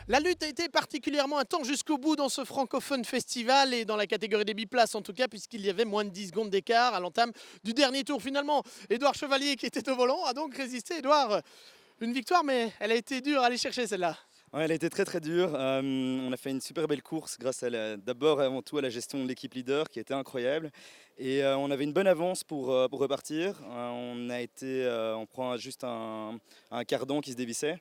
La lutte a été particulièrement intense jusqu'au bout dans ce francophone festival et dans la catégorie des biplaces en tout cas, puisqu'il y avait moins de 10 secondes d'écart à l'entame du dernier tour. Finalement, Édouard Chevalier qui était au volant a donc résisté. Édouard, une victoire, mais elle a été dure à aller chercher celle-là. Ouais, elle a été très très dure. On a fait une super belle course grâce d'abord et avant tout à la gestion de l'équipe leader qui était incroyable. Et on avait une bonne avance pour repartir. On prend juste un cardan qui se dévissait.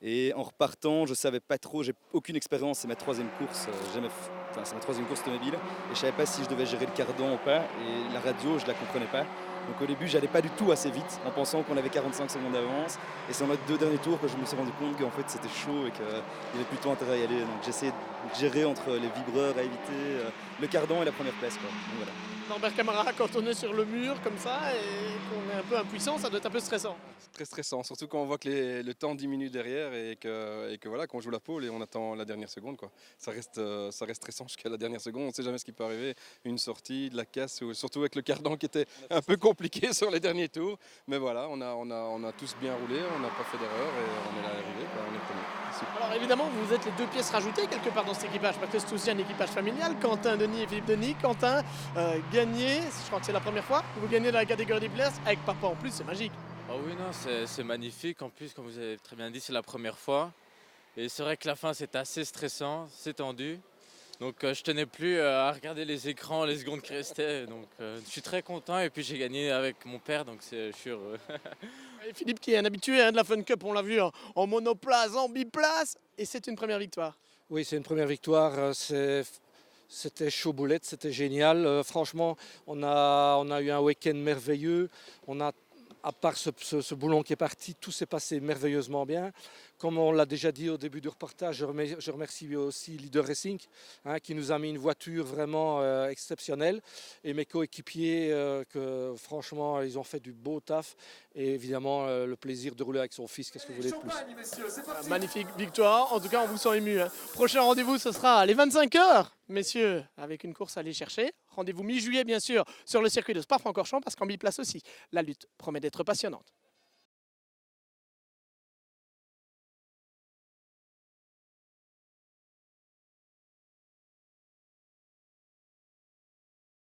Et en repartant, je savais pas trop, j'ai aucune expérience, c'est ma troisième course, c'est ma troisième course automobile. Et je savais pas si je devais gérer le cardan ou pas. Et la radio, je la comprenais pas. Donc au début, j'allais pas du tout assez vite en pensant qu'on avait 45 secondes d'avance. Et c'est dans les deux derniers tours que je me suis rendu compte qu'en fait c'était chaud et qu'il y avait plutôt intérêt à y aller. Donc j'ai essayé de gérer entre les vibreurs à éviter, le cardan et la première place, quoi. Donc voilà. Norbert Camara, quand on est sur le mur comme ça et qu'on est un peu impuissant, ça doit être un peu stressant. C'est très stressant, surtout quand on voit que le temps diminue derrière et que voilà, qu'on joue la pole et on attend la dernière seconde, quoi. Ça reste stressant jusqu'à la dernière seconde, on ne sait jamais ce qui peut arriver, une sortie, de la casse, ou surtout avec le cardan qui était un peu compliqué sur les derniers tours. Mais voilà, on a tous bien roulé, on n'a pas fait d'erreur et on est là arrivé, quoi, on est premier. Super. Alors évidemment, vous êtes les deux pièces rajoutées quelque part dans cet équipage, parce que c'est aussi un équipage familial. Quentin Denis et Philippe Denis. Quentin, gagné, je crois que c'est la première fois que vous gagnez dans la catégorie des places, avec papa en plus, c'est magique. Ah oui, non, c'est magnifique. En plus, comme vous avez très bien dit, c'est la première fois. Et c'est vrai que la fin, c'est assez stressant, c'est tendu. Donc je tenais plus à regarder les écrans, les secondes qui restaient. Donc je suis très content et puis j'ai gagné avec mon père, donc je suis heureux. Et Philippe qui est un habitué de la Fun Cup, on l'a vu en monoplace, en biplace, et c'est une première victoire. Oui, c'est une première victoire. C'était chaud boulette, c'était génial. Franchement, on a eu un week-end merveilleux. À part ce boulon qui est parti, tout s'est passé merveilleusement bien. Comme on l'a déjà dit au début du reportage, je remercie aussi Leader Racing, qui nous a mis une voiture vraiment exceptionnelle. Et mes coéquipiers, que franchement, ils ont fait du beau taf. Et évidemment, le plaisir de rouler avec son fils, qu'est-ce que vous voulez de plus? Magnifique victoire, en tout cas on vous sent ému. Prochain rendez-vous, ce sera les 25 heures, messieurs, avec une course à aller chercher. Rendez-vous mi-juillet bien sûr sur le circuit de Spa-Francorchamps, parce qu'en biplace aussi, la lutte promet d'être passionnante.